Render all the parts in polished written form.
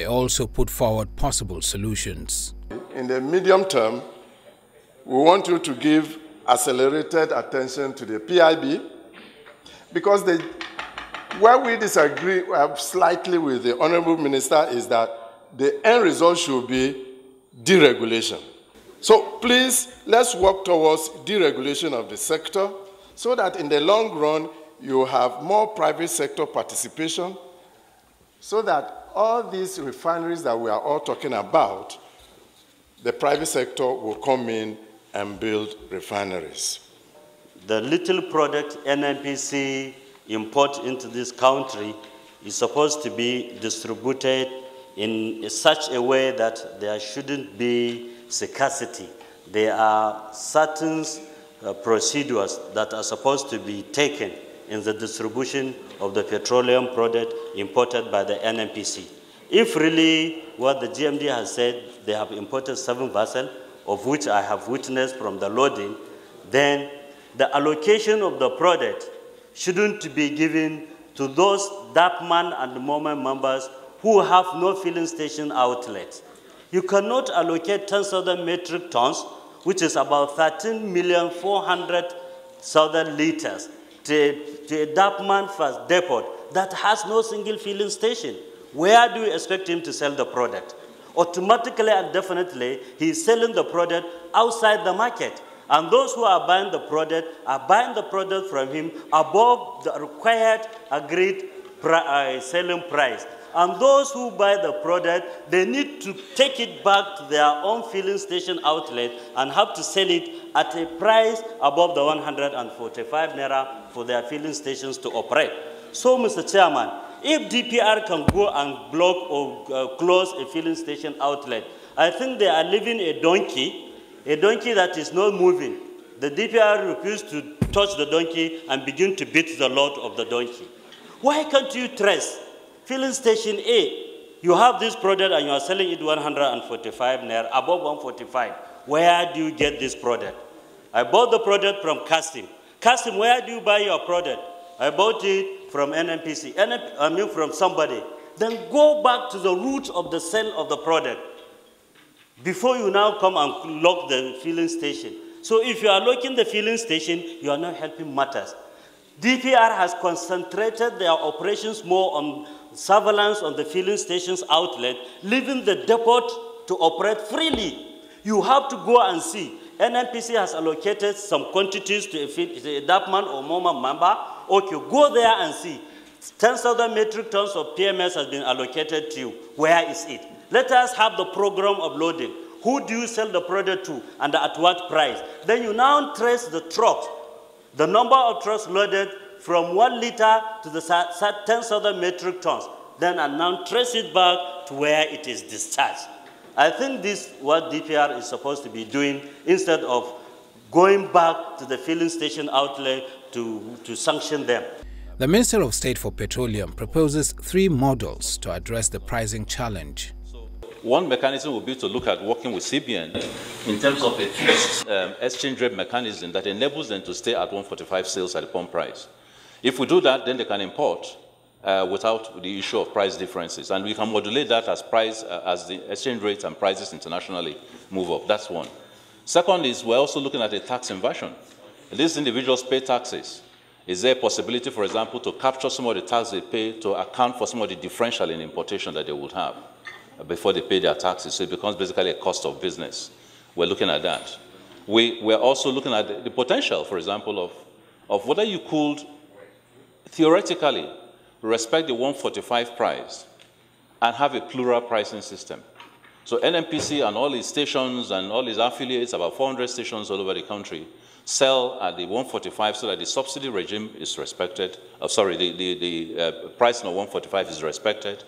They also put forward possible solutions. In the medium term, we want you to give accelerated attention to the PIB, because where we disagree slightly with the Honorable Minister is that the end result should be deregulation. So please, let's work towards deregulation of the sector so that in the long run, you have more private sector participation, so that all these refineries that we are all talking about, the private sector will come in and build refineries. The little product NNPC import into this country is supposed to be distributed in such a way that there shouldn't be scarcity. There are certain procedures that are supposed to be taken in the distribution of the petroleum product imported by the NNPC. If really what the GMD has said, they have imported 7 vessels, of which I have witnessed from the loading, then the allocation of the product shouldn't be given to those DAPMAN and MOMEN members who have no filling station outlets. You cannot allocate 10,000 metric tons, which is about 13,400,000 liters, to a DAPMAN first depot that has no single filling station. Where do you expect him to sell the product? Automatically and definitely, he is selling the product outside the market. And those who are buying the product from him above the required agreed selling price. And those who buy the product, they need to take it back to their own filling station outlet and have to sell it at a price above the 145 naira for their filling stations to operate. So, Mr. Chairman, if DPR can go and block or close a filling station outlet, I think they are leaving a donkey that is not moving. The DPR refused to touch the donkey and begin to beat the load of the donkey. Why can't you trace filling station A? You have this product and you are selling it 145 naira, above 145. Where do you get this product? I bought the product from Kasim. Kasim, where do you buy your product? I bought it from NNPC, from somebody. Then go back to the root of the sale of the product before you now come and lock the filling station. So if you are locking the filling station, you are not helping matters. DPR has concentrated their operations more on surveillance on the filling stations outlet, leaving the depot to operate freely. You have to go and see. NNPC has allocated some quantities to a DAPMAN or MOMA member. Okay, go there and see. 10,000 metric tons of PMS has been allocated to you. Where is it? Let us have the program of loading. Who do you sell the product to and at what price? Then you now trace the trucks, the number of trucks loaded from 1 liter to the 10,000 metric tons. Then and now trace it back to where it is discharged. I think this is what DPR is supposed to be doing instead of going back to the filling station outlet to sanction them. The Minister of State for Petroleum proposes 3 models to address the pricing challenge. One mechanism would be to look at working with CBN in terms of a fixed exchange rate mechanism that enables them to stay at 145 sales at the pump price. If we do that, then they can import without the issue of price differences. And we can modulate that as the exchange rates and prices internationally move up. That's one. Second is we're also looking at a tax inversion. These individuals pay taxes. Is there a possibility, for example, to capture some of the tax they pay to account for some of the differential in importation that they would have before they pay their taxes? So it becomes basically a cost of business. We're looking at that. We're also looking at the potential, for example, of whether you could theoretically respect the 145 price and have a plural pricing system. So NNPC and all its stations and all its affiliates, about 400 stations all over the country, sell at the 145 so that the subsidy regime is respected. The pricing of 145 is respected.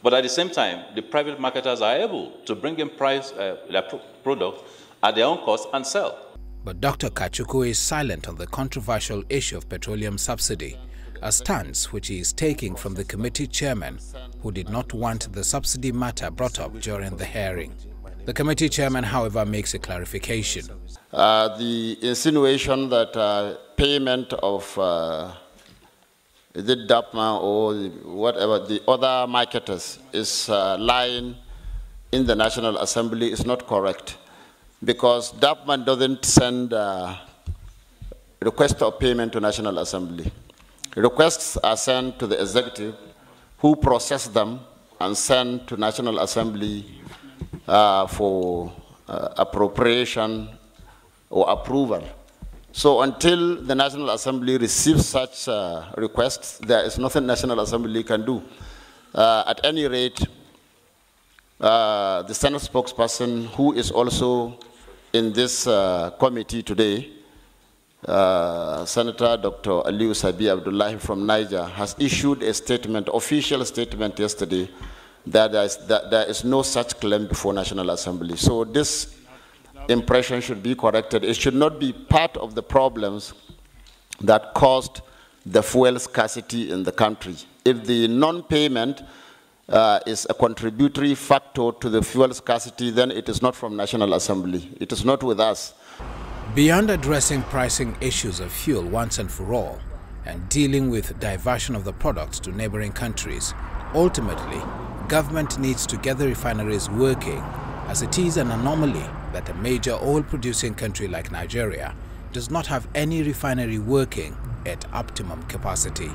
But at the same time, the private marketers are able to bring in their product at their own cost and sell. But Dr. Kachuku is silent on the controversial issue of petroleum subsidy, a stance which he is taking from the committee chairman, who did not want the subsidy matter brought up during the hearing. The committee chairman, however, makes a clarification. The insinuation that payment of is it DAPMA or whatever, the other marketers is lying in the National Assembly is not correct, because DAPMA doesn't send request of payment to National Assembly. Requests are sent to the executive, who process them and send to National Assembly for appropriation or approval. So until the National Assembly receives such requests, there is nothing National Assembly can do. At any rate, the Senate spokesperson, who is also in this committee today, Senator Dr. Aliu Sabi Abdullahi from Niger, has issued a statement, official statement yesterday, that there is no such claim before National Assembly. So this impression should be corrected. It should not be part of the problems that caused the fuel scarcity in the country. If the non-payment is a contributory factor to the fuel scarcity, then it is not from National Assembly. It is not with us. Beyond addressing pricing issues of fuel once and for all, and dealing with diversion of the products to neighboring countries, ultimately, government needs to get the refineries working, as it is an anomaly that a major oil-producing country like Nigeria does not have any refinery working at optimum capacity.